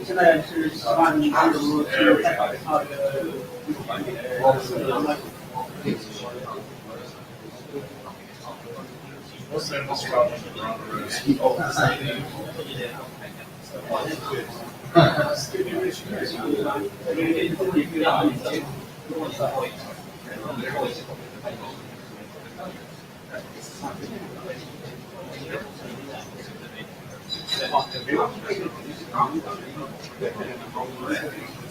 现在是希望你单独去代表他的团队。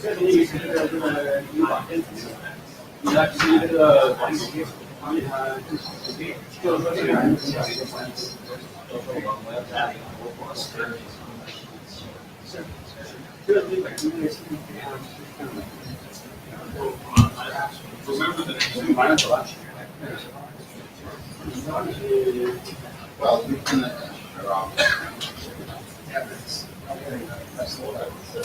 这里是这个语法编程，你要是这个管理方面呢，就是说这个人是一个关系。这个对本身这个系统非常马上走了。Well, we can evidence. That's the what I would say.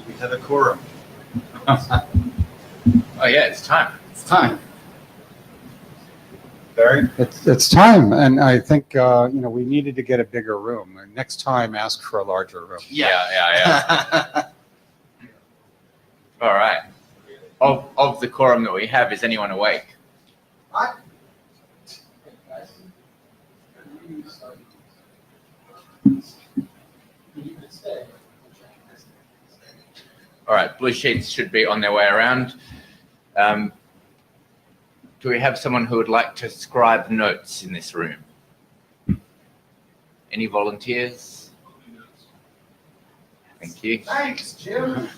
We have a quorum. Oh yeah, it's time. It's time. Barry? It's time, and I think we needed to get a bigger room. And next time, ask for a larger room. Yeah. All right. Of the quorum that we have, is anyone awake? All right, blue sheets should be on their way around. Do we have someone who would like to scribe notes in this room? Any volunteers? Thank you. Thanks, Jim.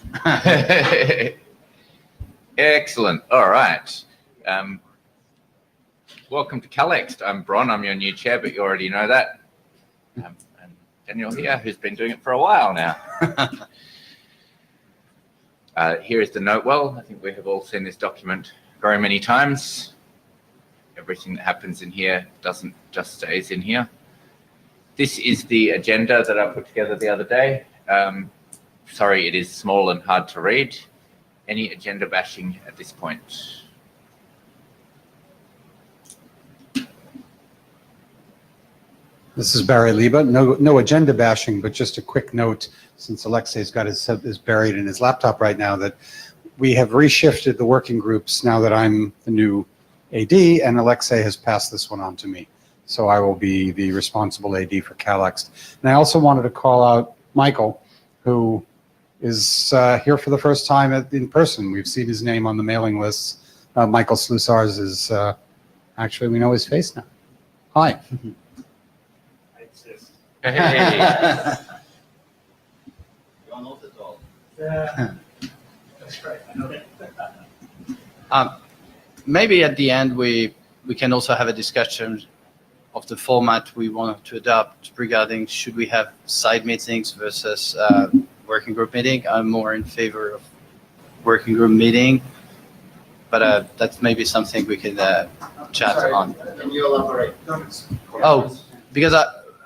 Excellent. All right. Welcome to CALEXT. I'm Bron. I'm your new chair, but you already know that. And Daniel here, who's been doing it for a while now. Here is the note well. I think we have all seen this document very many times. Everything that happens in here doesn't just stays in here. This is the agenda that I put together the other day. Sorry, it is small and hard to read. Any agenda bashing at this point? This is Barry Liba. No agenda bashing, but just a quick note, since Alexei's got is buried in his laptop right now, that we have reshifted the working groups now that I'm the new AD, and Alexei has passed this one on to me. So I will be the responsible AD for CALEXT. And I also wanted to call out Michael, who is here for the first time in person. We've seen his name on the mailing lists. Michael Slusars is, actually, we know his face now. Hi. Hey. You're not at all. That's right. I know that. Maybe at the end we can also have a discussion of the format we want to adopt regarding should we have side meetings versus working group meeting. I'm more in favor of working group meeting, but that's maybe something we can chat on. Can you elaborate? Oh, because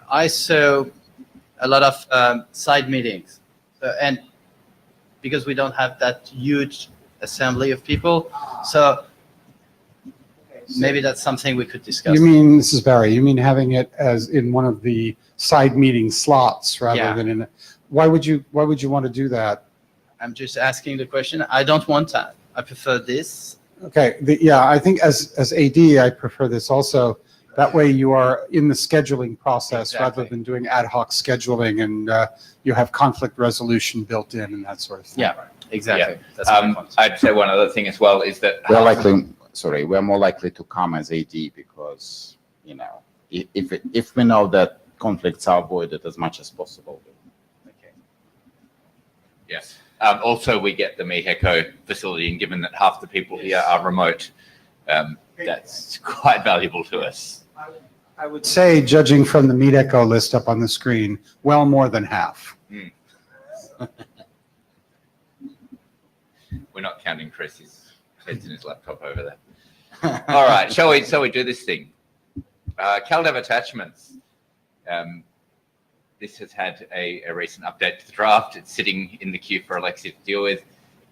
I saw a lot of side meetings, and because we don't have that huge assembly of people, so maybe that's something we could discuss. You mean, this is Barry, you mean having it as in one of the side meeting slots rather than in, why would you want to do that? I'm just asking the question. I don't want that. I prefer this. Okay, I think as AD, I prefer this also. That way you are in the scheduling process rather Exactly. than doing ad hoc scheduling, and you have conflict resolution built in and that sort of thing. Yeah, exactly. That's my point. I'd say one other thing as well is that We're more likely to come as AD because, if we know that conflicts are avoided as much as possible. Okay. Yes. Also, we get the Mexico facility, and given that half the people here are remote, that's quite valuable to us. I would say, judging from the Meet Echo list up on the screen, well more than half. We're not counting Chris. His head's in his laptop over there. All right. Shall we do this thing? CalDev attachments. This has had a recent update to the draft. It's sitting in the queue for Alexia to deal with.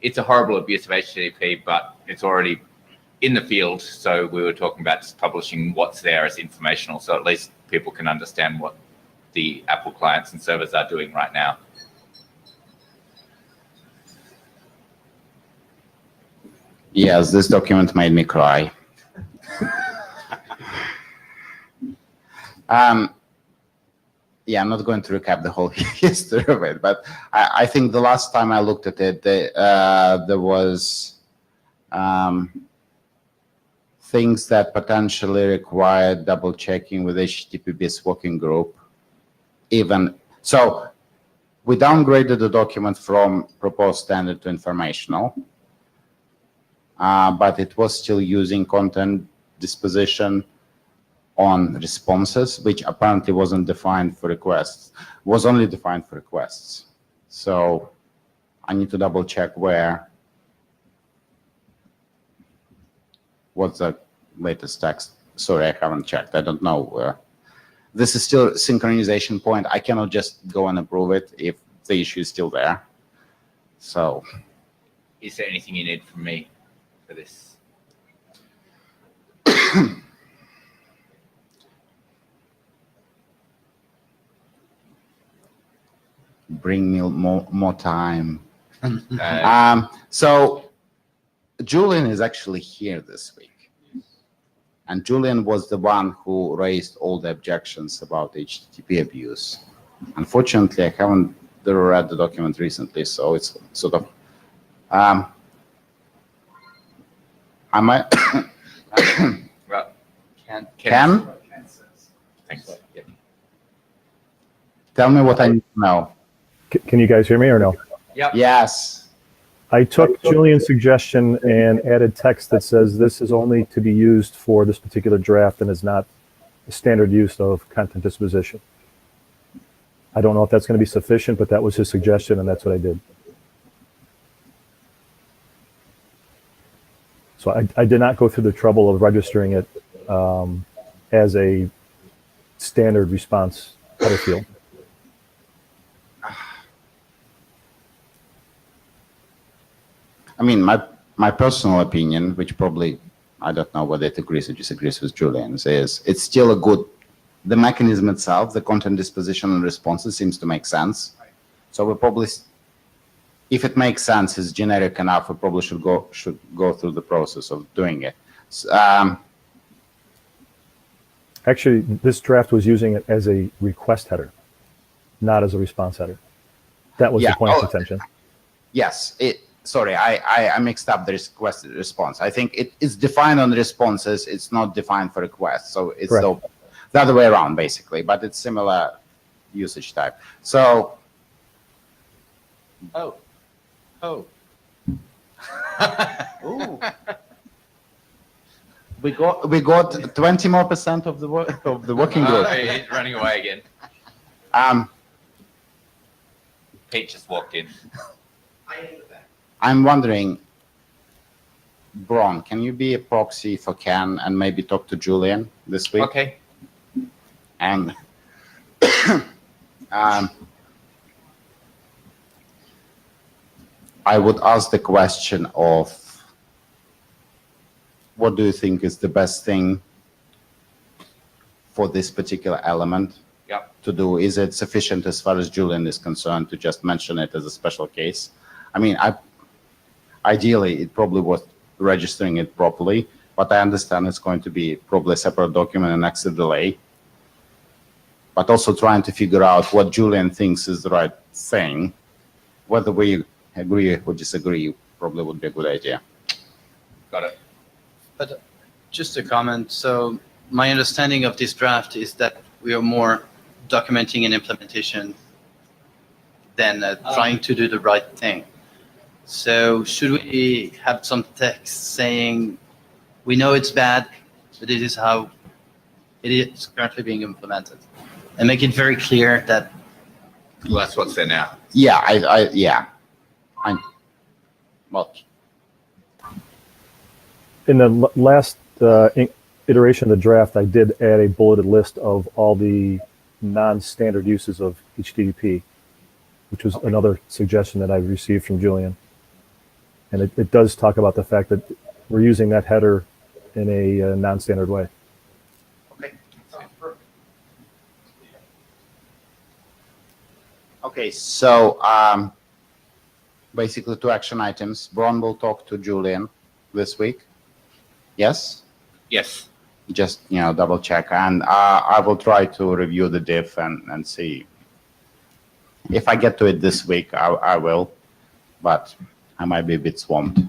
It's a horrible abuse of HTTP, but it's already in the field. So we were talking about just publishing what's there as informational, so at least people can understand what the Apple clients and servers are doing right now. Yes, this document made me cry. Yeah, I'm not going to recap the whole history of it, but I think the last time I looked at it, there was things that potentially required double checking with HTTP-based working group. So we downgraded the document from proposed standard to informational, but it was still using content disposition on responses, which apparently wasn't defined for requests, was only defined for requests. So I need to double check what's the latest text. Sorry, I haven't checked. I don't know where. This is still a synchronization point. I cannot just go and approve it if the issue is still there. So. Is there anything you need from me for this? Bring me more time. So Julian is actually here this week. And Julian was the one who raised all the objections about HTTP abuse. Unfortunately, I haven't read the document recently, so it's sort of... I might... Well, Ken? Thanks. Yep. Tell me what I need to know. Can you guys hear me or no? Yep. Yes. I took Julian's suggestion and added text that says this is only to be used for this particular draft and is not the standard use of content disposition. I don't know if that's going to be sufficient, but that was his suggestion, and that's what I did. So I did not go through the trouble of registering it as a standard response header field. I mean, my personal opinion, which probably, I don't know whether it agrees or disagrees with Julian's, is it's still a good, the mechanism itself, the content disposition and responses seems to make sense. So we probably, if it makes sense, it's generic enough, we probably should go through the process of doing it. Actually, this draft was using it as a request header, not as a response header. That was the point of contention. Yes, sorry, I mixed up the requested response. I think it is defined on the responses. It's not defined for requests. So it's the other way around, basically, but it's similar usage type. So. Oh. Ooh. We got 20% more of the working group. He's running away again. Pete just walked in. I'm wondering, Bron, can you be a proxy for Ken and maybe talk to Julian this week? Okay. And I would ask the question of, what do you think is the best thing for this particular element to do? Is it sufficient as far as Julian is concerned to just mention it as a special case? I mean, ideally, it probably was registering it properly, but I understand it's going to be probably a separate document and extra delay. But also trying to figure out what Julian thinks is the right thing. Whether we agree or disagree probably would be a good idea. Got it. But just a comment. So my understanding of this draft is that we are more documenting an implementation than trying to do the right thing. So should we have some text saying, we know it's bad, but it is how it is currently being implemented, and make it very clear that. Well, that's what's there now. Yeah, well, In the last iteration of the draft, I did add a bulleted list of all the non-standard uses of HTTP, which was another suggestion that I received from Julian. And it does talk about the fact that we're using that header in a non-standard way. Okay. okay, so basically 2 action items. Bron will talk to Julian this week. Yes? Yes. Just, double check. And I will try to review the diff and see. If I get to it this week, I will, but I might be a bit swamped. It's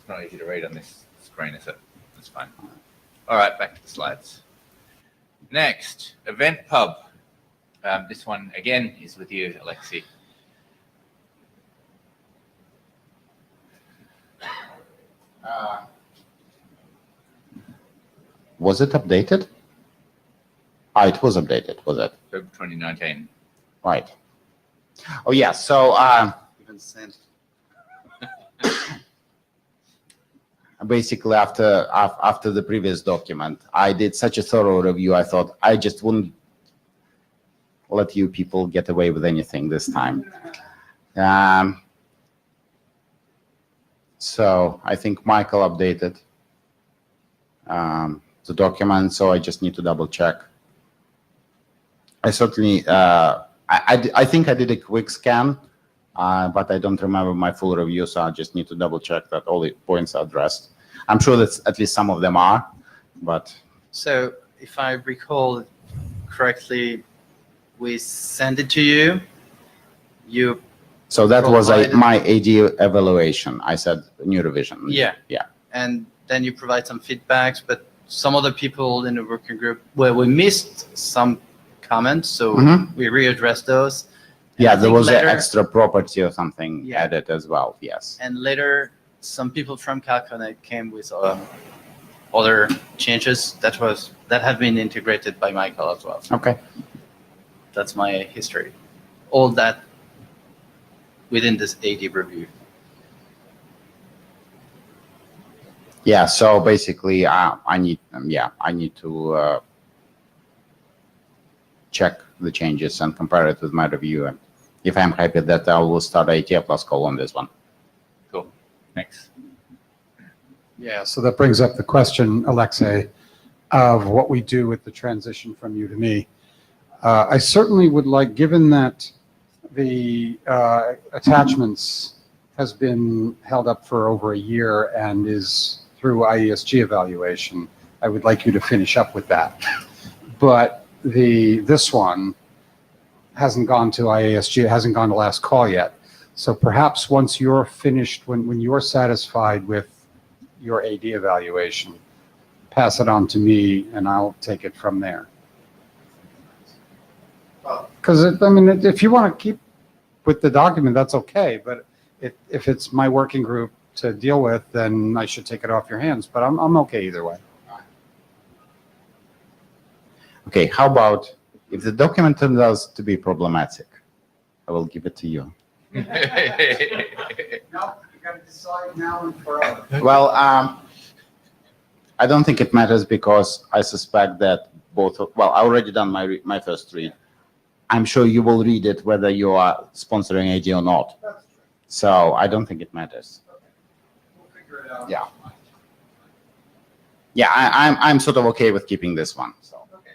not easy to read on this screen, is it? That's fine. All right, back to the slides. Next, Event Pub. This one, again, is with you, Alexei. Was it updated? It was updated, was it? October 2019. Right. Oh, yeah, so basically after the previous document, I did such a thorough review, I thought I just wouldn't let you people get away with anything this time. So I think Michael updated the document, so I just need to double check. I certainly, I think I did a quick scan, but I don't remember my full review, so I just need to double check that all the points are addressed. I'm sure that at least some of them are, but. So if I recall correctly, we sent it to you. You. So that was provided- my AD evaluation. I said new revision. Yeah. Yeah. And then you provide some feedbacks, but some other people in the working group, well, we missed some comments, so we readdressed those. And Yeah, I there think was later- an extra property or something Yeah. added as well, yes. And later, some people from CalConnect came with other changes that have been integrated by Michael as well. Okay. That's my history. All that within this AD review. Yeah, so basically I need to check the changes and compare it with my review. And if I'm happy that I will start IETF plus call on this one. Cool. Next. Yeah, so that brings up the question, Alexei, of what we do with the transition from you to me. I certainly would like, given that the attachments has been held up for over a year and is through IESG evaluation, I would like you to finish up with that. But this one hasn't gone to IASG, it hasn't gone to last call yet. So perhaps once you're finished, when you're satisfied with your AD evaluation, pass it on to me and I'll take it from there. Because, if you want to keep with the document, that's okay. But if it's my working group to deal with, then I should take it off your hands. But I'm okay either way. Okay, how about if the document turns out to be problematic, I will give it to you. No, you got to decide now and forever. Well, I don't think it matters because I suspect that I already done my first read. I'm sure you will read it whether you are sponsoring AD or not. So I don't think it matters. We'll figure it out. Yeah. Yeah, I'm sort of okay with keeping this one. So. Okay.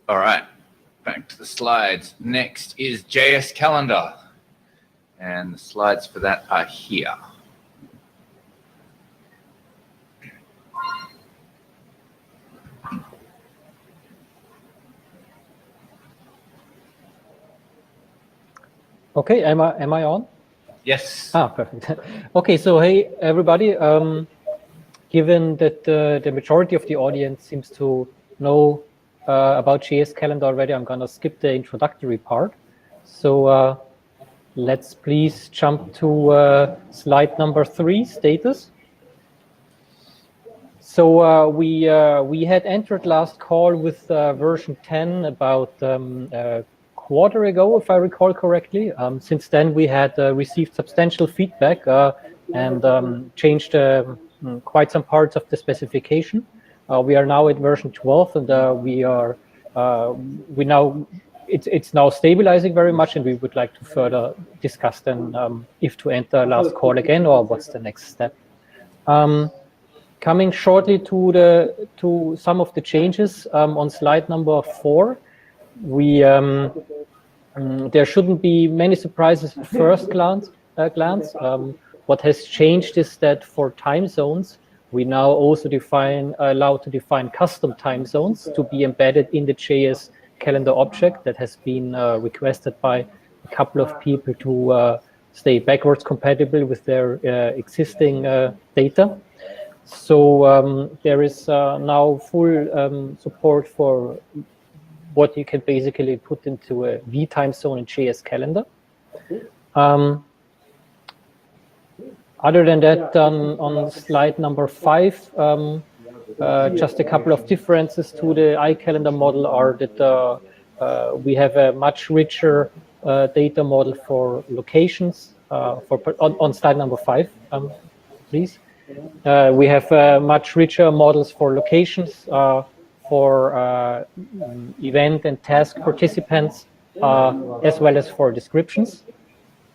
All right. back to the slides. Next is JS Calendar. And the slides for that are here. Okay, am I on? Yes. Ah, perfect. Okay, so hey, everybody. Given that the majority of the audience seems to know about JS Calendar already, I'm going to skip the introductory part. So let's please jump to slide number 3, status. So we had entered last call with version 10 about a quarter ago, if I recall correctly. Since then, we had received substantial feedback and changed quite some parts of the specification. We are now at version 12, and it's now stabilizing very much, and we would like to further discuss then if to enter last call again or what's the next step. Coming shortly to some of the changes on slide number 4, there shouldn't be many surprises at first glance. What has changed is that for time zones, we now also allow to define custom time zones to be embedded in the JS calendar object that has been requested by a couple of people to stay backwards compatible with their existing data. So there is now full support for what you can basically put into a V time zone in JS calendar. Other than that, on slide number 5, just a couple of differences to the iCalendar model are that we have a much richer data model for locations. On slide number 5, please. We have much richer models for locations, for event and task participants, as well as for descriptions.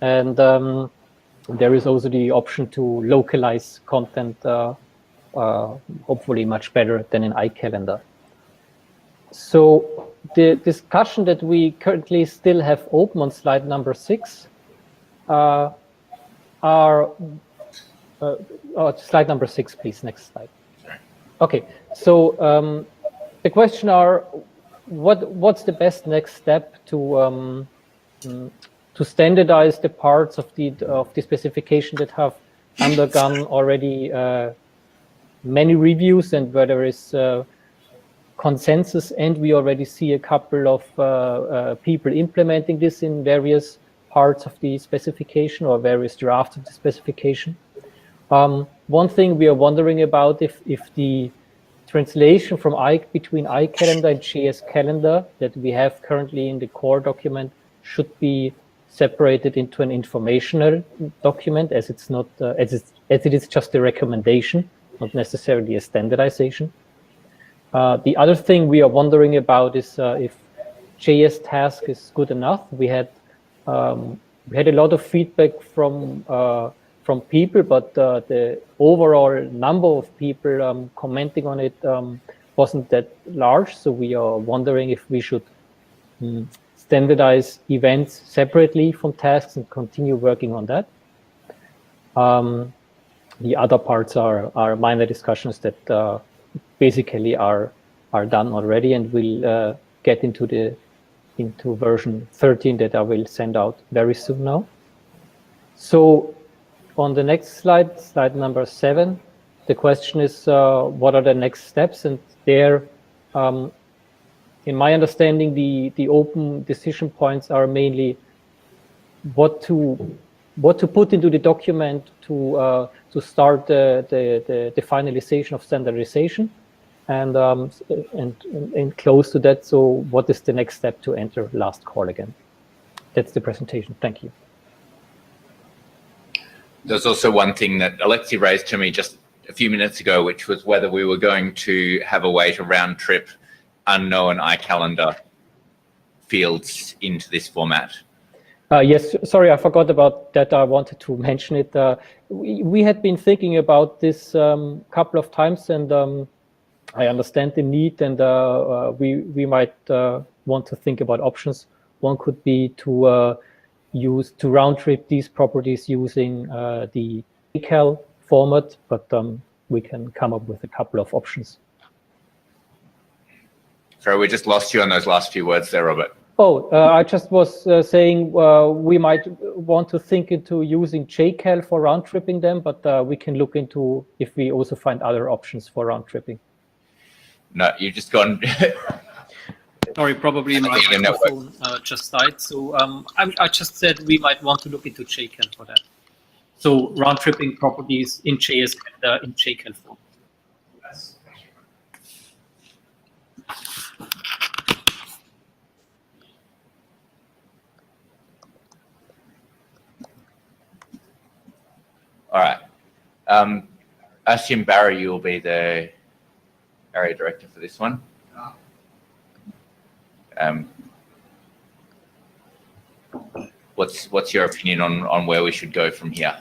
And there is also the option to localize content, hopefully much better than in iCalendar. So the discussion that we currently still have open on slide number 6 are slide number 6, please. Next slide. Okay, so the question are, what's the best next step to standardize the parts of the specification that have undergone already many reviews and where there is consensus, and we already see a couple of people implementing this in various parts of the specification or various drafts of the specification. One thing we are wondering about if the translation from between iCalendar and JS Calendar that we have currently in the core document should be separated into an informational document, as it's not as it is just a recommendation, not necessarily a standardization. The other thing we are wondering about is if JS task is good enough. We had a lot of feedback from people, but the overall number of people commenting on it wasn't that large. So we are wondering if we should standardize events separately from tasks and continue working on that. The other parts are minor discussions that basically are done already, and we'll get into version 13 that I will send out very soon now. So on the next slide, slide number 7, the question is what are the next steps? And there, in my understanding, the open decision points are mainly what to put into the document to start the finalization of standardization, and close to that. So what is the next step to enter last call again? That's the presentation. Thank you. There's also one thing that Alexei raised to me just a few minutes ago, which was whether we were going to have a way to round trip unknown iCalendar fields into this format. Yes, sorry, I forgot about that. I wanted to mention it. We had been thinking about this couple of times, and I understand the need, and we might want to think about options. One could be to round trip these properties using the cal format, but we can come up with a couple of options. Sorry, we just lost you on those last few words there, Robert. Oh, I just was saying we might want to think into using JCal for round tripping them, but we can look into if we also find other options for round tripping. No, you've just gone. Sorry, probably my microphone just died. So I just said we might want to look into JCal for that. So round tripping properties in JS and in JCal form. All right. I assume, Barry, you will be the area director for this one. What's your opinion on where we should go from here?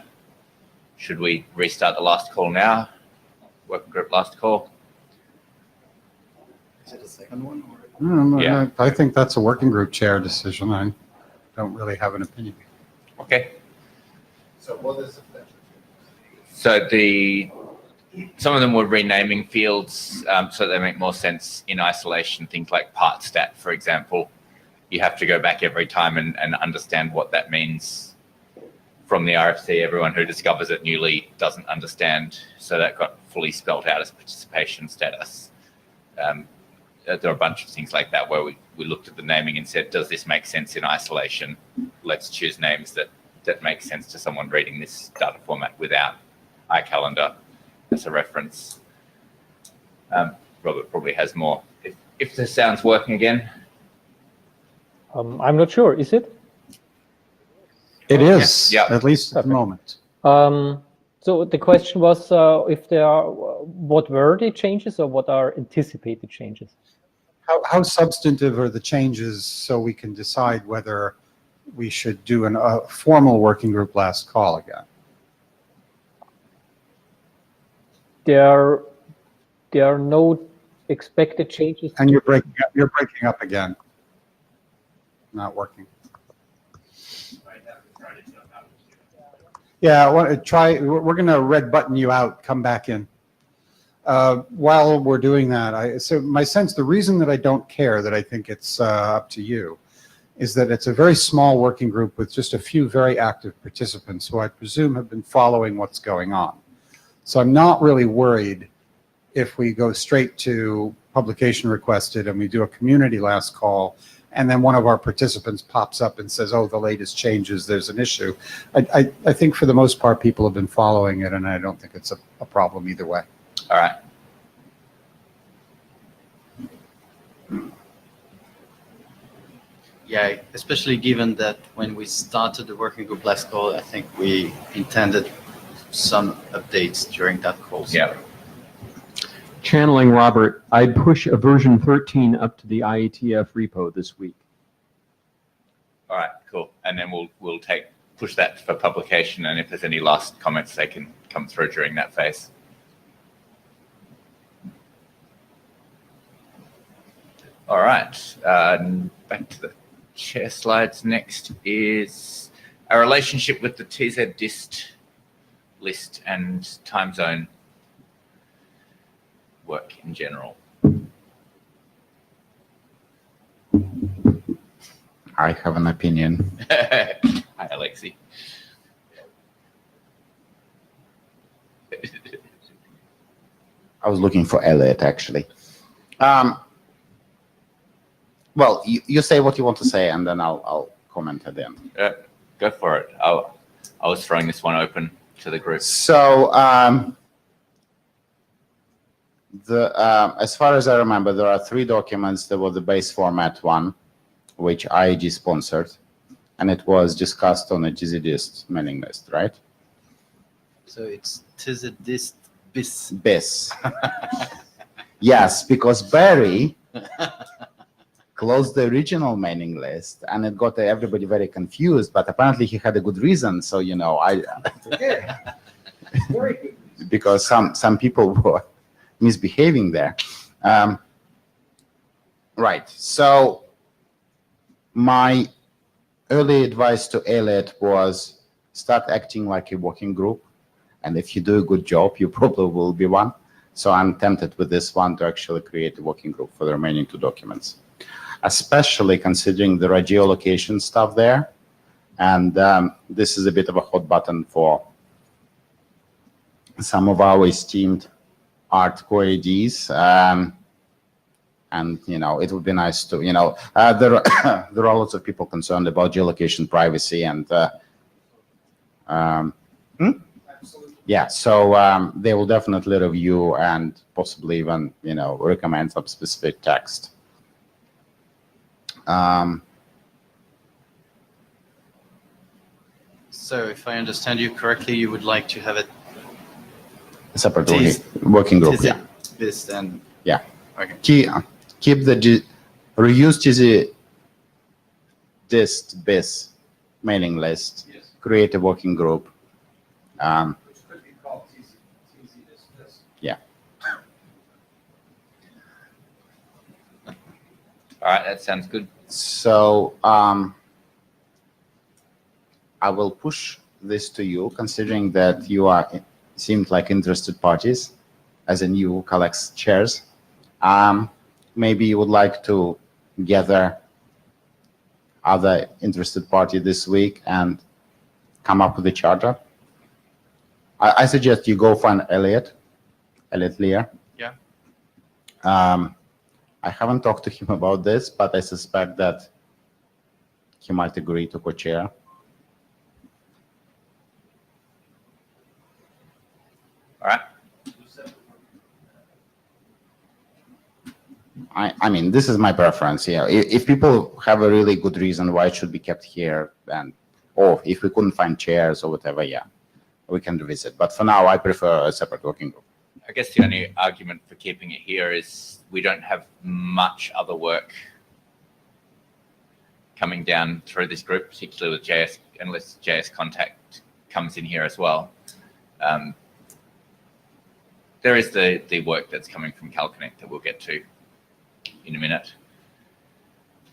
Should we restart the last call now? Working group last call? Is it a second one? Yeah. I think that's a working group chair decision. I don't really have an opinion. Okay. So what is the pleasure? So some of them were renaming fields so they make more sense in isolation. Things like part stat, for example, you have to go back every time and understand what that means from the RFC. Everyone who discovers it newly doesn't understand, so that got fully spelled out as participation status. There are a bunch of things like that where we looked at the naming and said, does this make sense in isolation? Let's choose names that make sense to someone reading this data format without iCalendar as a reference. Robert probably has more. If the sound's working again. I'm not sure. Is it? It is, Yeah. at least at the moment. So the question was if there are, what were the changes or what are anticipated changes? How substantive are the changes so we can decide whether we should do a formal working group last call again? There are no expected changes. And you're breaking up again. Not working. Yeah, we're going to red button you out, come back in. While we're doing that, so my sense, the reason that I don't care, that I think it's up to you, is that it's a very small working group with just a few very active participants who I presume have been following what's going on. So I'm not really worried if we go straight to publication requested and we do a community last call, and then one of our participants pops up and says, oh, the latest changes, there's an issue. I think for the most part, people have been following it, and I don't think it's a problem either way. All right. Yeah, especially given that when we started the working group last call, I think we intended some updates during that call. Yeah. Channeling Robert, I'd push a version 13 up to the IETF repo this week. All right, cool. And then we'll push that for publication, and if there's any last comments, they can come through during that phase. All right, back to the chair slides. Next is our relationship with the TZ dist list and time zone work in general. I have an opinion. Hi, Alexi. I was looking for Elliot, actually. Well, you say what you want to say, and then I'll comment at the end. Go for it. I was throwing this one open to the group. So, as far as I remember, there are 3 documents. There was the base format one, which IEG sponsored, and it was discussed on a GZDist mailing list, right? So it's TZDist bis. BIS. Yes, because Barry closed the original mailing list, and it got everybody very confused, but apparently he had a good reason. So, you know, because some people were misbehaving there. Right. So My early advice to Elliot was start acting like a working group. And if you do a good job, you probably will be one. So I'm tempted with this one to actually create a working group for the remaining 2 documents, especially considering there are geolocation stuff there. And this is a bit of a hot button for some of our esteemed art co-ADs. And, you know, it would be nice to, you know, there are lots of people concerned about geolocation privacy and, yeah, so they will definitely review and possibly even, you know, recommend some specific text. So if I understand you correctly, you would like to have it A separate working group, yeah. this and Yeah. okay. Keep the reuse TZ dist bis mailing list, Yes. create a working group. Which could be called TZ this. Yeah. All right, that sounds good. So I will push this to you, considering that you are seemed like interested parties as a new CALEXT chairs. Maybe you would like to gather other interested party this week and come up with a charter. I suggest you go find Elliot Lear. Yeah. I haven't talked to him about this, but I suspect that he might agree to co-chair. All right. I mean, this is my preference here. If people have a really good reason why it should be kept here, then, or if we couldn't find chairs or whatever, yeah, we can revisit. But for now, I prefer a separate working group. I guess the only argument for keeping it here is we don't have much other work coming down through this group, particularly with JS, unless JS Contact comes in here as well. There is the work that's coming from CalConnect that we'll get to in a minute.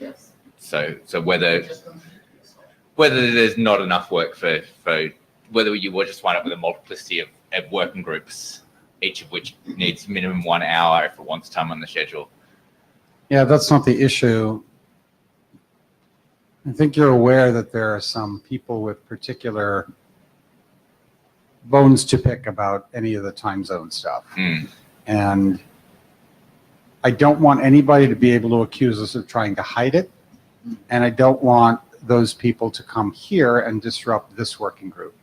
Yes. So whether there's not enough work for whether you will just wind up with a multiplicity of working groups, each of which needs minimum 1 hour if it wants time on the schedule. Yeah, that's not the issue. I think you're aware that there are some people with particular bones to pick about any of the time zone stuff. And I don't want anybody to be able to accuse us of trying to hide it. And I don't want those people to come here and disrupt this working group.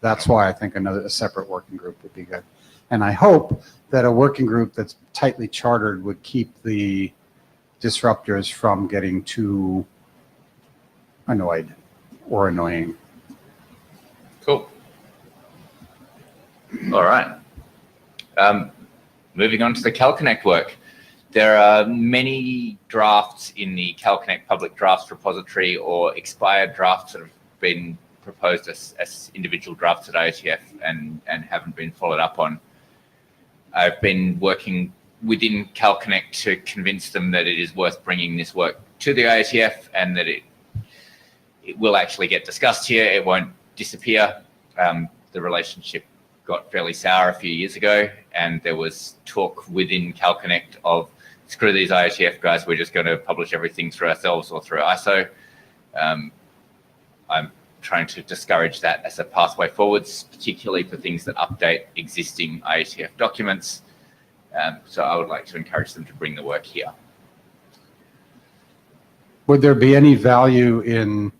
That's why I think a separate working group would be good. And I hope that a working group that's tightly chartered would keep the disruptors from getting too annoyed or annoying. Cool. All right. Moving on to the CalConnect work. There are many drafts in the CalConnect public drafts repository or expired drafts that have been proposed as individual drafts at IETF and haven't been followed up on. I've been working within CalConnect to convince them that it is worth bringing this work to the IETF and that it will actually get discussed here. It won't disappear. The relationship got fairly sour a few years ago, and there was talk within CalConnect of, screw these IETF guys, we're just going to publish everything through ourselves or through ISO. I'm trying to discourage that as a pathway forwards, particularly for things that update existing IETF documents. So I would like to encourage them to bring the work here. Would there be any value in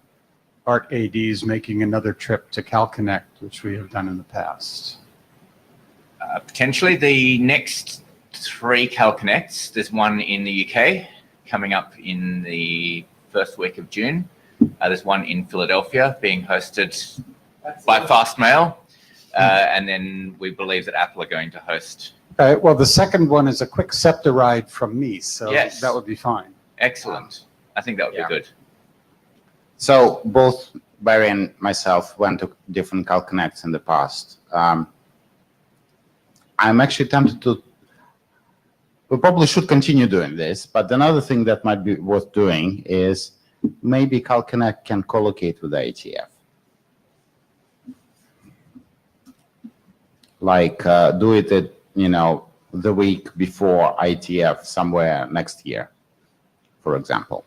ART ADs making another trip to CalConnect, which we have done in the past? Potentially the next 3 CalConnects. There's one in the UK coming up in the first week of June. There's one in Philadelphia being hosted by Fastmail. And then we believe that Apple are going to host. Well, the second one is a quick SEPTA ride from me, so yes, that would be fine. Excellent. I think that would be good. So both Barry and myself went to different CalConnects in the past. I'm actually tempted to, we probably should continue doing this, but another thing that might be worth doing is maybe CalConnect can co-locate with IETF. Like do it at, the week before IETF somewhere next year, for example.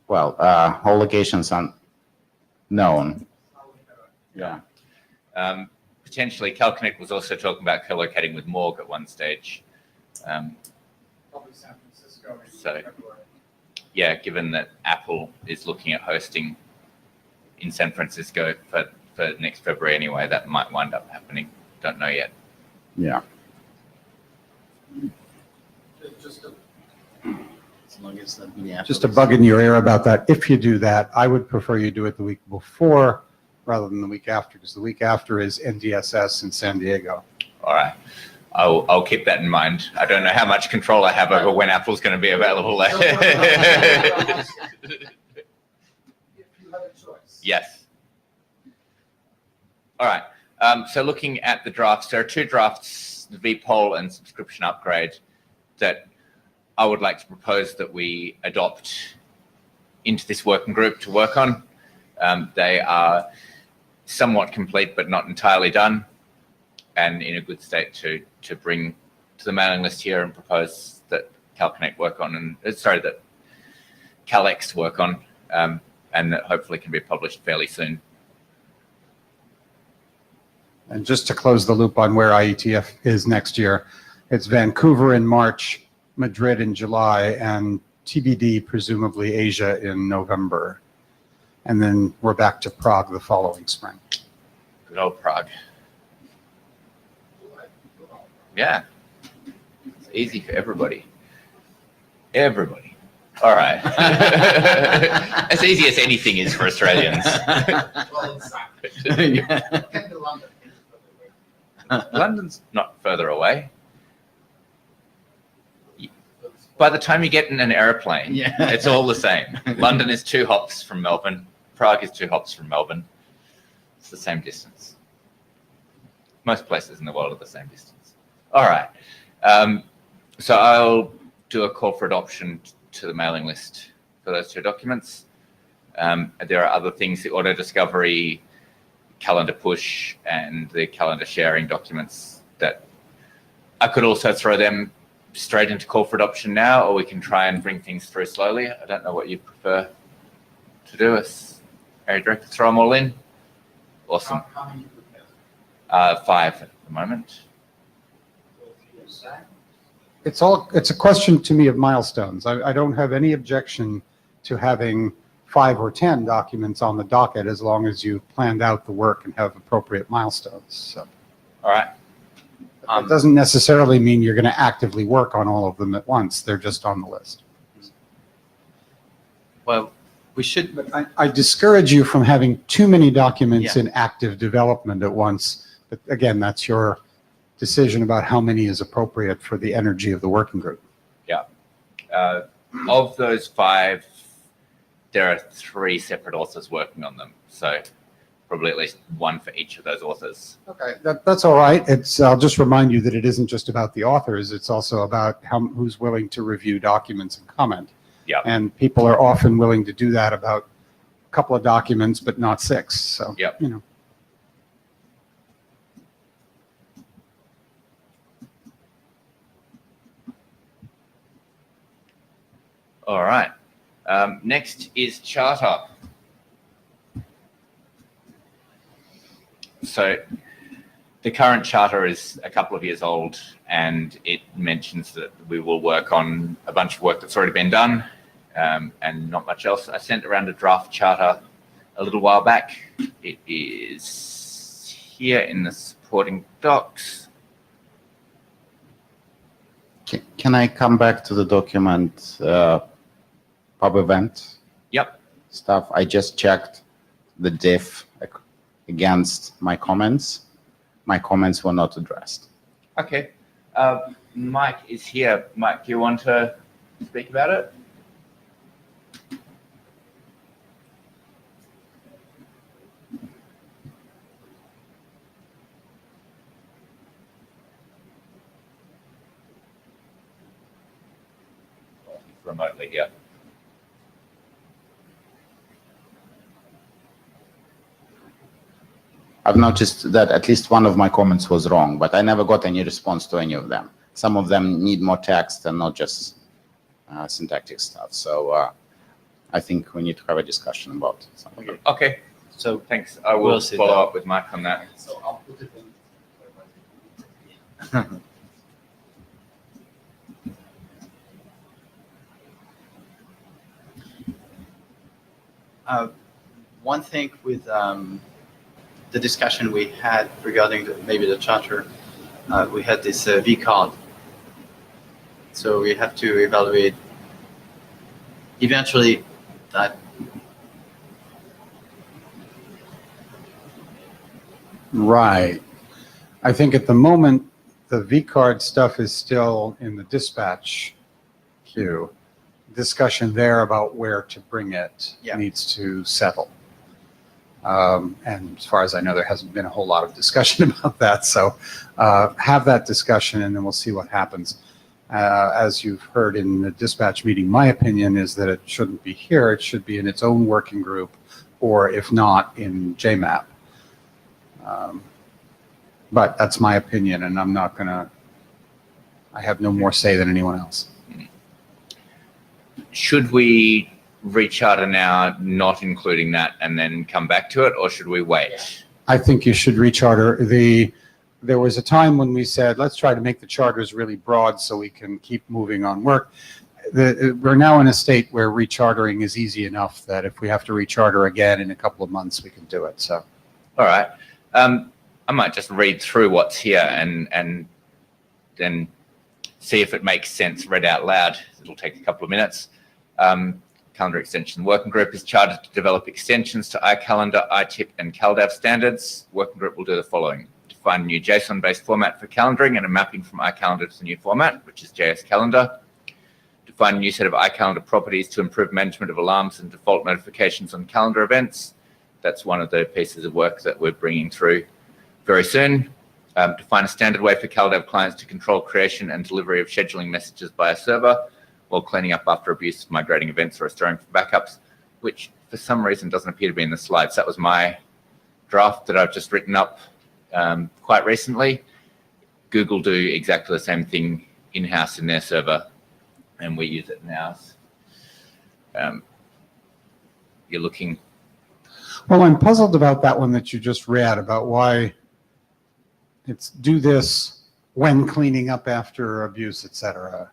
Well, all locations are known. Yeah. Potentially, CalConnect was also talking about co-locating with Morg at one stage. Probably San Francisco in So- February. Yeah, given that Apple is looking at hosting in San Francisco for next February anyway, that might wind up happening. Don't know yet. Yeah. Just a As long as not Minneapolis. Just a bug in your ear about that. If you do that, I would prefer you do it the week before rather than the week after, because the week after is NDSS in San Diego. All right. I'll keep that in mind. I don't know how much control I have over when Apple's going to be available. If you have a choice. Yes. All right. So looking at the drafts, there are two drafts, the VPOL and subscription upgrade, that I would like to propose that we adopt into this working group to work on. They are somewhat complete, but not entirely done, and in a good state to bring to the mailing list here and propose that CalConnect work on, and that CALEXT work on, and that hopefully can be published fairly soon. And just to close the loop on where IETF is next year, it's Vancouver in March, Madrid in July, and TBD, presumably Asia in November. And then we're back to Prague the following spring. Good old Prague. Yeah. It's easy for everybody. Everybody. All right. As easy as anything is for Australians. Well, exactly. It can be London. London's not further away. By the time you get in an airplane, Yeah. it's all the same. London is 2 hops from Melbourne. Prague is 2 hops from Melbourne. It's the same distance. Most places in the world are the same distance. All right. So I'll do a call for adoption to the mailing list for those 2 documents. There are other things, the auto discovery, calendar push, and the calendar sharing documents that I could also throw them straight into call for adoption now, or we can try and bring things through slowly. I don't know what you prefer to do. As area director, throw them all in. Awesome. How many prepare? 5 at the moment. It's a question to me of milestones. I don't have any objection to having 5 or 10 documents on the docket as long as you've planned out the work and have appropriate milestones. So All right. it doesn't necessarily mean you're going to actively work on all of them at once. They're just on the list. Well, we should. But I discourage you from having too many documents Yeah. in active development at once. But again, that's your decision about how many is appropriate for the energy of the working group. Of those 5, there are 3 separate authors working on them. So probably at least 1 for each of those authors. Okay, that's all right. I'll just remind you that it isn't just about the authors. It's also about who's willing to review documents and comment. Yeah. And people are often willing to do that about a couple of documents, but not 6. So, Yep. you know. All right. Next is charter. So the current charter is a couple of years old, and it mentions that we will work on a bunch of work that's already been done, and not much else. I sent around a draft charter a little while back. It is here in the supporting docs. Can I come back to the document pub event Yep. stuff? I just checked the diff against my comments. My comments were not addressed. Okay. Mike is here. Mike, do you want to speak about it? remotely here. I've noticed that at least one of my comments was wrong, but I never got any response to any of them. Some of them need more text and not just syntactic stuff. So I think we need to have a discussion about something. Okay, So thanks. I will We'll see follow that. up with Mike on that. So I'll put it in. one thing with the discussion we had regarding maybe the charter, we had this V card. So we have to evaluate eventually that. Right. I think at the moment, the vCard stuff is still in the dispatch queue. Discussion there about where to bring it Yeah. needs to settle. And as far as I know, there hasn't been a whole lot of discussion about that. So have that discussion and then we'll see what happens. As you've heard in the dispatch meeting, my opinion is that it shouldn't be here. It should be in its own working group, or if not, in JMAP. But that's my opinion, and I'm not gonna, I have no more say than anyone else. Should we recharter now, not including that, and then come back to it, or should we wait? I think you should recharter. There was a time when we said, let's try to make the charters really broad so we can keep moving on work. We're now in a state where rechartering is easy enough that if we have to recharter again in a couple of months, we can do it, so. All right. I might just read through what's here and then see if it makes sense read out loud. It'll take a couple of minutes. Calendar Extension Working Group is chartered to develop extensions to iCalendar, ITIP, and CalDAV standards. Working Group will do the following: define a new JSON-based format for calendaring and a mapping from iCalendar to the new format, which is JS Calendar. Define a new set of iCalendar properties to improve management of alarms and default notifications on calendar events. That's one of the pieces of work that we're bringing through very soon. Define a standard way for CalDAV clients to control creation and delivery of scheduling messages by a server while cleaning up after abuse, migrating events, or restoring from backups, which for some reason doesn't appear to be in the slides. That was my draft that I've just written up quite recently. Google do exactly the same thing in-house in their server, and we use it in ours. You're looking. Well, I'm puzzled about that one that you just read, about why it's do this when cleaning up after abuse, et cetera.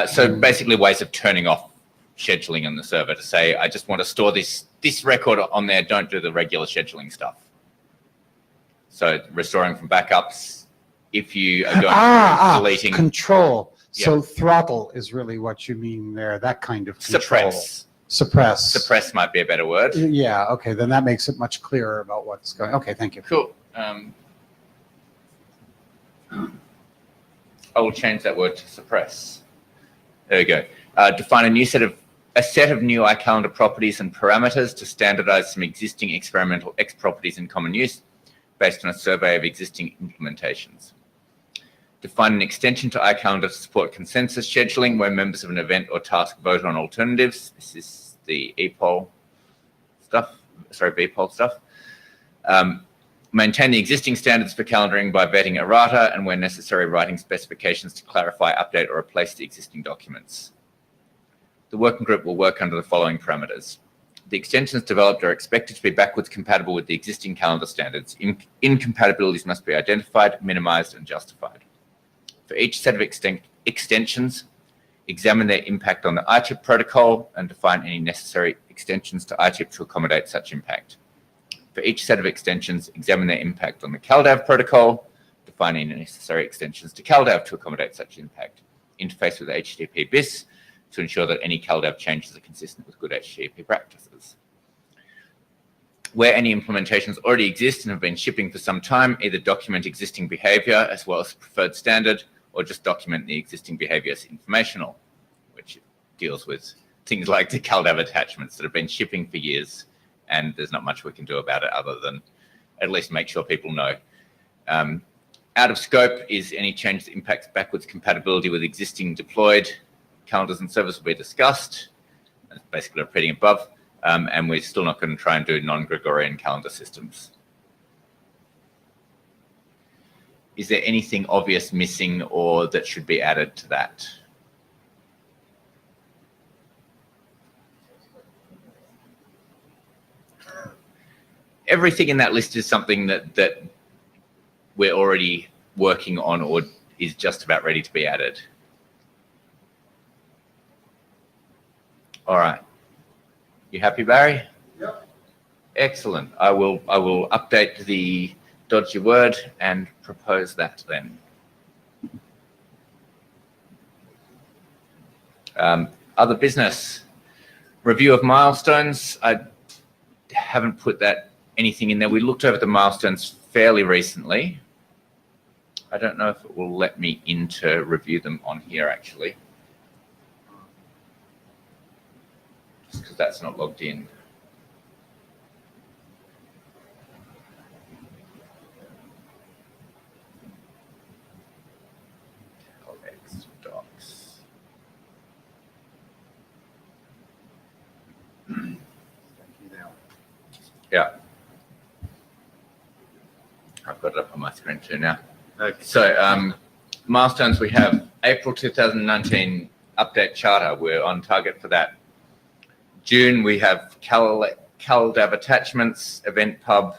So basically ways of turning off scheduling on the server to say, I just want to store this record on there, don't do the regular scheduling stuff. So restoring from backups, if you are going deleting. Control. Yeah. So throttle is really what you mean there, that kind of control. Suppress. Suppress. Suppress might be a better word. Yeah, okay, then that makes it much clearer about what's going, okay, thank you. Cool. I will change that word to suppress. There we go. Define a set of new iCalendar properties and parameters to standardize some existing experimental X properties in common use based on a survey of existing implementations. Define an extension to iCalendar to support consensus scheduling where members of an event or task vote on alternatives. This is the VPOL stuff. Maintain the existing standards for calendaring by vetting errata and, where necessary, writing specifications to clarify, update, or replace the existing documents. The working group will work under the following parameters. The extensions developed are expected to be backwards compatible with the existing calendar standards. Incompatibilities must be identified, minimized, and justified. For each set of extensions, examine their impact on the ITIP protocol and define any necessary extensions to ITIP to accommodate such impact. For each set of extensions, examine their impact on the CalDAV protocol, define any necessary extensions to CalDAV to accommodate such impact. Interface with HTTP BIS to ensure that any CalDAV changes are consistent with good HTTP practices. Where any implementations already exist and have been shipping for some time, either document existing behavior as well as preferred standard, or just document the existing behavior as informational, which deals with things like the CalDAV attachments that have been shipping for years, and there's not much we can do about it other than at least make sure people know. Out of scope is any change that impacts backwards compatibility with existing deployed calendars and servers will be discussed. That's basically repeating above. And we're still not going to try and do non-Gregorian calendar systems. Is there anything obvious missing or that should be added to that? Everything in that list is something that we're already working on or is just about ready to be added. All right. You happy, Barry? Yep. Excellent. I will update the dodgy word and propose that then. Other business. Review of milestones. I haven't put anything in there. We looked over the milestones fairly recently. I don't know if it will let me in to review them on here actually. Just because that's not logged in. Docs. Yeah. I've got it up on my screen too now. Okay. So milestones, we have April 2019 update charter. We're on target for that. June, we have CalDAV attachments, event pub,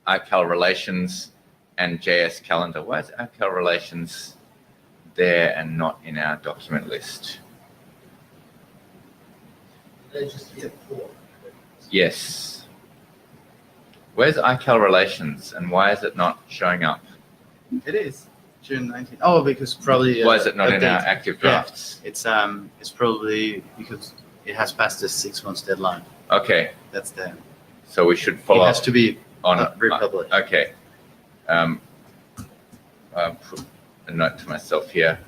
iCal relations, and JS calendar. Why is iCal relations there and not in our document list? They just hit 4. Yes. Where's iCal relations and why is it not showing up? It is June 19th. Oh, because probably. Why is it not in our update. active drafts? Yeah, it's probably because it has passed the 6 months deadline. Okay, That's the. so we should follow It has to be on republic. Okay. I'll put a note to myself here.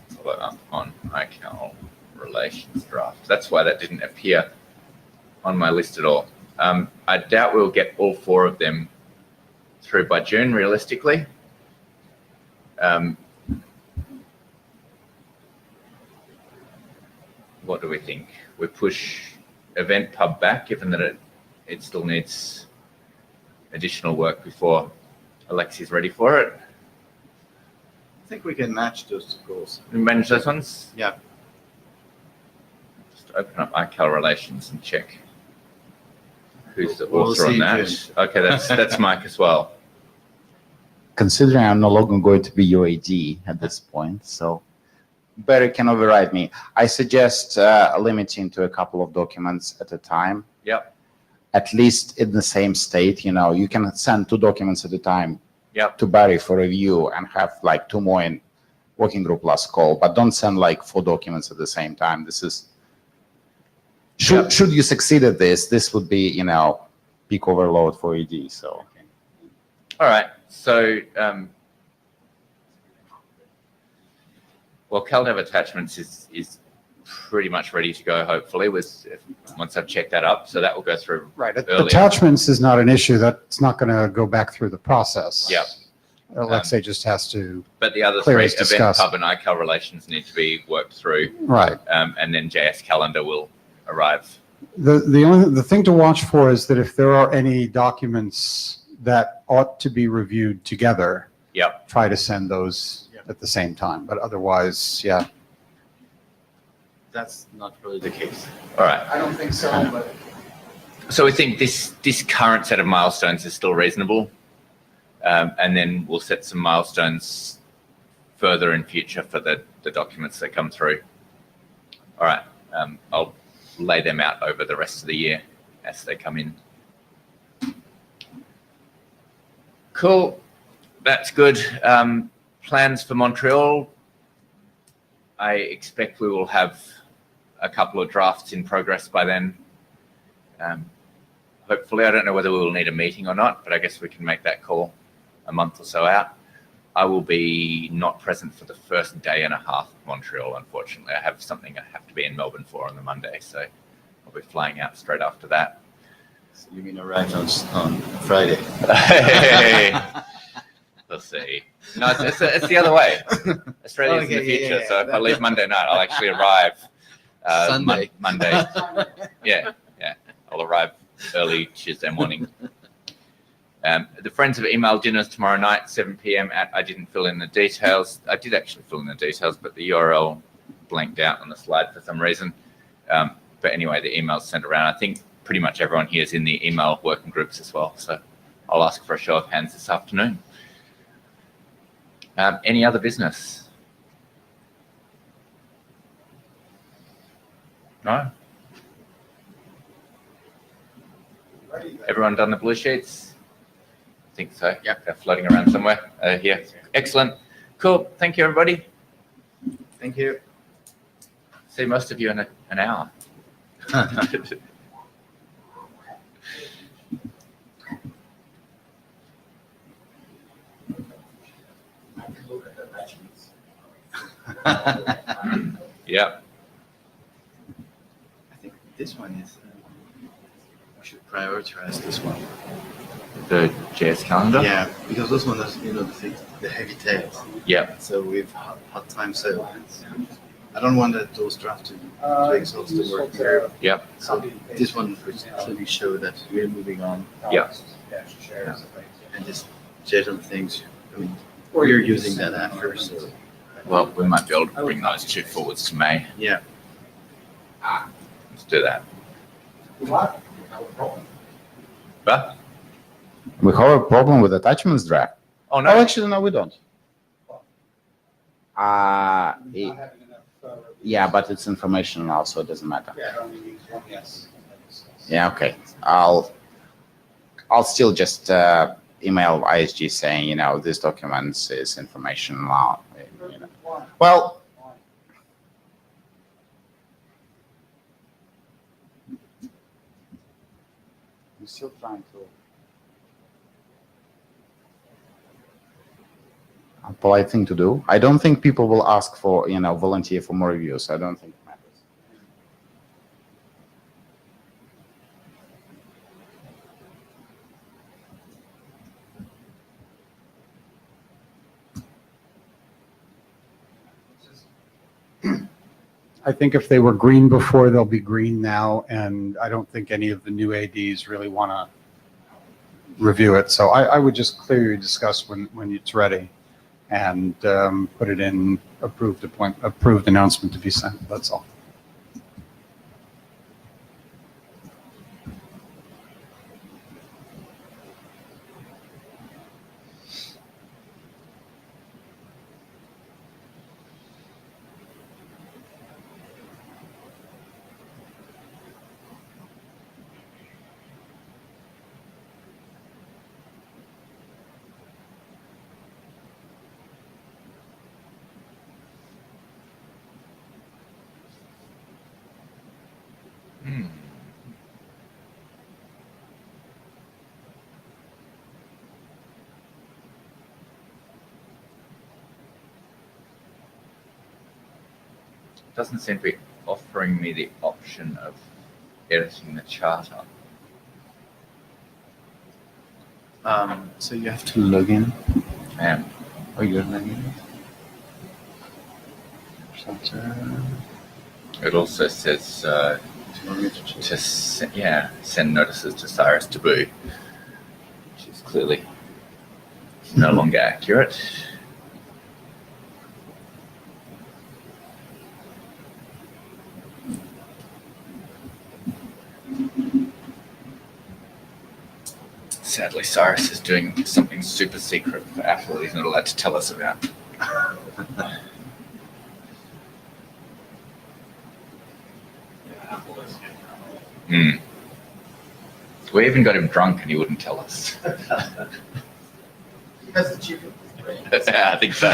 Follow up on iCal relations draft. That's why that didn't appear on my list at all. I doubt we'll get all 4 of them through by June, realistically. What do we think? We push event pub back, given that it still needs additional work before Alexi's ready for it. I think we can match those goals. We manage those ones? Yeah. Just open up iCal relations and check who's the We'll author on see that. June. Okay, that's Mike as well. Considering I'm no longer going to be your AD at this point, so Barry can override me. I suggest limiting to a couple of documents at a time. Yep. At least in the same state, you can send 2 documents at a time. Yep. To Barry for review and have like 2 more in working group last call, but don't send like 4 documents at the same time. This is should you succeed at this would be peak overload for ED. So All right. So well, CalDAV attachments is pretty much ready to go, hopefully, once I've checked that up. So that will go through earlier. Attachments is not an issue. That's not going to go back through the process. Yep. Alexei just has to. But the other Clear 3, as event discussed. pub and iCal relations, need to be worked through. Right. And then JS calendar will arrive. The thing to watch for is that if there are any documents that ought to be reviewed together, Yep. try to send those at the same time. But otherwise, yeah. That's not really the case. All right. I don't think so, but So we think this current set of milestones is still reasonable. And then we'll set some milestones further in future for the documents that come through. All right. I'll lay them out over the rest of the year as they come in. Cool. That's good. Plans for Montreal. I expect we will have a couple of drafts in progress by then. Hopefully, I don't know whether we will need a meeting or not, but I guess we can make that call a month or so out. I will be not present for the first day and a half of Montreal, unfortunately. I have something I have to be in Melbourne for on the Monday, so I'll be flying out straight after that. So you're going to arrive on Friday. Hey. We'll see. No, it's the other way. Australia's in the Okay, future, yeah. so if I leave Monday night, I'll actually arrive Sunday. Monday. Yeah. I'll arrive early Tuesday morning. The friends have emailed dinners tomorrow night, 7 p.m. I didn't fill in the details. I did actually fill in the details, but the URL blanked out on the slide for some reason. But anyway, the email's sent around. I think pretty much everyone here is in the email working groups as well. So I'll ask for a show of hands this afternoon. Any other business? No? Everyone done the blue sheets? I think so. Yeah, they're floating around somewhere here. Excellent. Cool. Thank you, everybody. Thank you. See most of you in an hour. Yeah. I think this one is, we should prioritize this one. The JS calendar? Yeah, because this one is, the heavy tails. Yeah. So we've hard time sailing. I don't want those drafts to exhaust the work here. Yeah. So this one would clearly show that we're moving on. Yeah. And just general things, you're using that after, so. Well, we might be able to bring those two forwards to May. Yeah. Let's do that. But? We have a problem with attachments draft. Oh, Oh, no. actually, no, we don't. Yeah, but it's informational, so it doesn't matter. Yeah, okay. I'll still just email ISG saying, this document is informational. Well, I'm still trying to. A polite thing to do. I don't think people will ask for, volunteer for more reviews. I don't think it matters. I think if they were green before, they'll be green now, and I don't think any of the new ADs really want to review it. So I would just clearly discuss when it's ready and put it in approved announcement to be sent. That's all. Doesn't seem to be offering me the option of editing the charter. So you have to log in. Oh, you're logging in? It also says send notices to Cyrus Taboo, which is clearly no longer accurate. Sadly, Cyrus is doing something super secret for Apple that he's not allowed to tell us about. We even got him drunk and he wouldn't tell us. That's the chief. Yeah, I think so.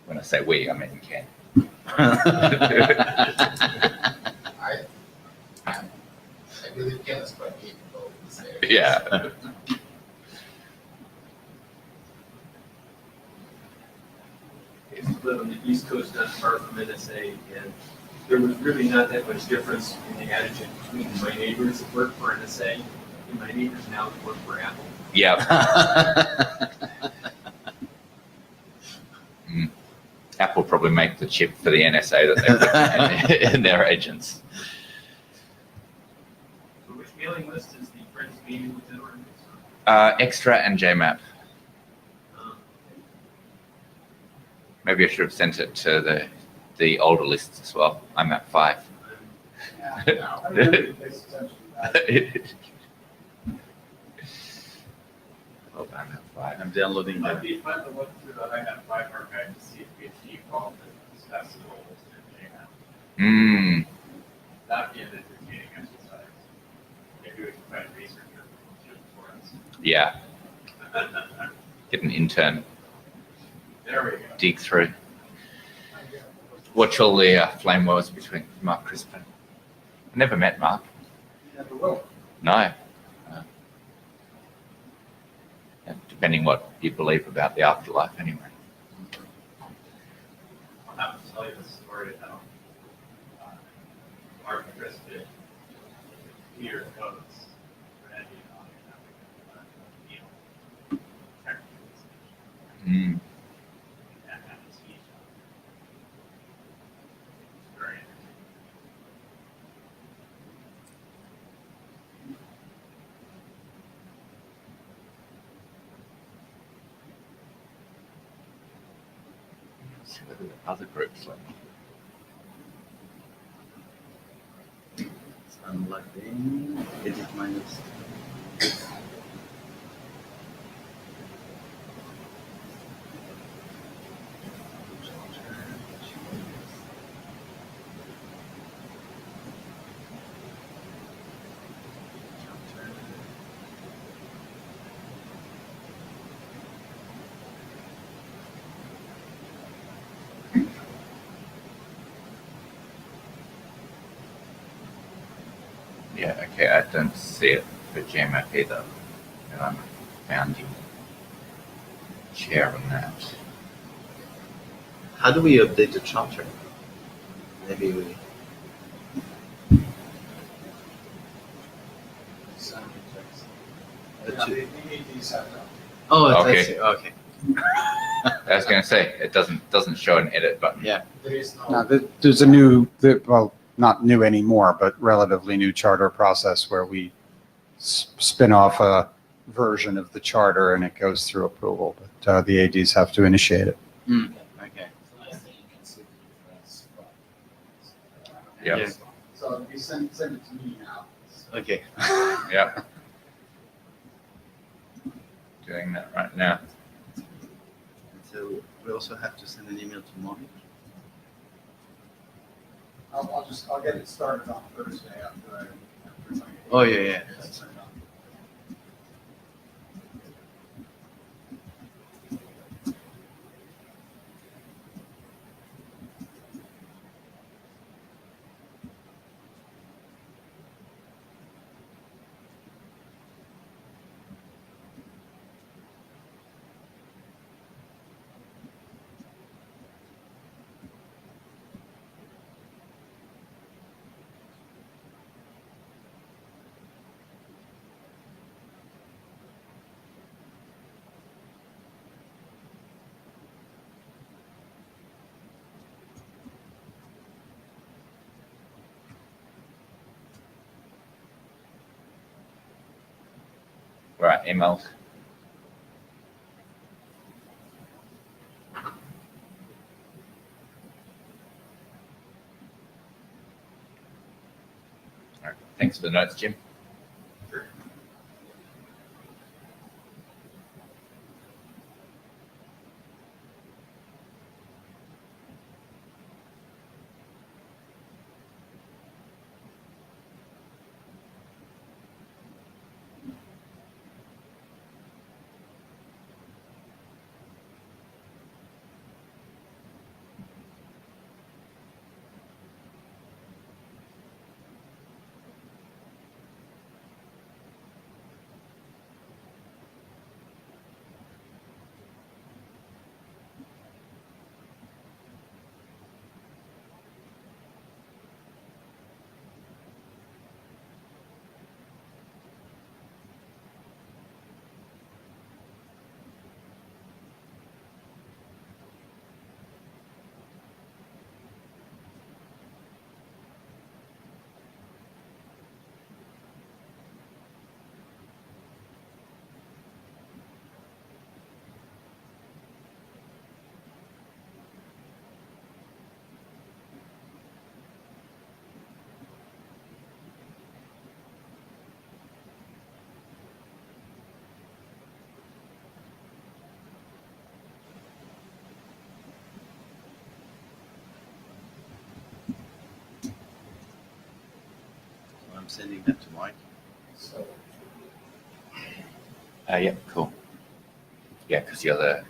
When I say we, I mean Ken. I believe Ken is quite capable of this area. Yeah. If you live on the East Coast, not far from NSA, and there was really not that much difference in the attitude between my neighbors that work for NSA My neighbors now work for Apple. Yeah. Apple probably make the chip for the NSA that they put in their agents. So which mailing list is the Friends meeting within our Extra and JMap. Maybe I should have sent it to the older lists as well. I'm at 5. Oh, I'm at 5. I'm downloading It might that. be fun to look through the INET 5 archive to see if we achieved all the steps and goals in JMAP. That'd be an entertaining exercise. Maybe we can find a researcher to do it for us. Yeah. Get an intern. There we go. Dig through. Watch all the flame wars between Mark Crispin. I never met Mark. Never will. No. Depending what you believe about the afterlife, anyway. I'll have to tell you the story of how Mark and Chris did Peter codes for Andy and I, Mm. and have a speech on it. It's very interesting. See whether the other groups like. Unloading. Edit minus. Yeah, okay, I don't see it for JMap either. And I'm a founding chair on that. How do we update the charter? Maybe we. Oh, Okay. that's it. Okay. I was going to say, it doesn't show an edit button. Yeah. There is Now, there's a new, well, not new anymore, but relatively new charter process where we spin off a version of the charter and it goes through approval, but the ADs have to initiate it. Okay. Yeah. Yeah. So you send it to me now. Okay. Yeah. Doing that right now. So we also have to send an email to Monique. I'll get it started on Thursday after Oh, yeah. Right, emails. All right, thanks for the notes, Jim. I'm sending that to Mike. So, Yeah, cool. Yeah, because you're the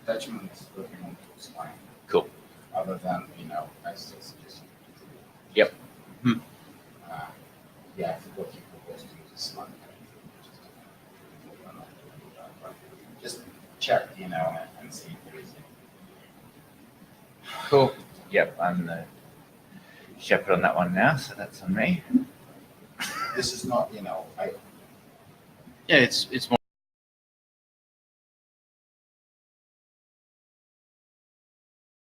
attachment is document looks fine. Cool. Other than, I still suggest. Yep. Yeah, I forgot you proposed to use a slide. Just check, and see if there is any. Cool. Yep, I'm the shepherd on that one now, so that's on me. This is not, Yeah, it's more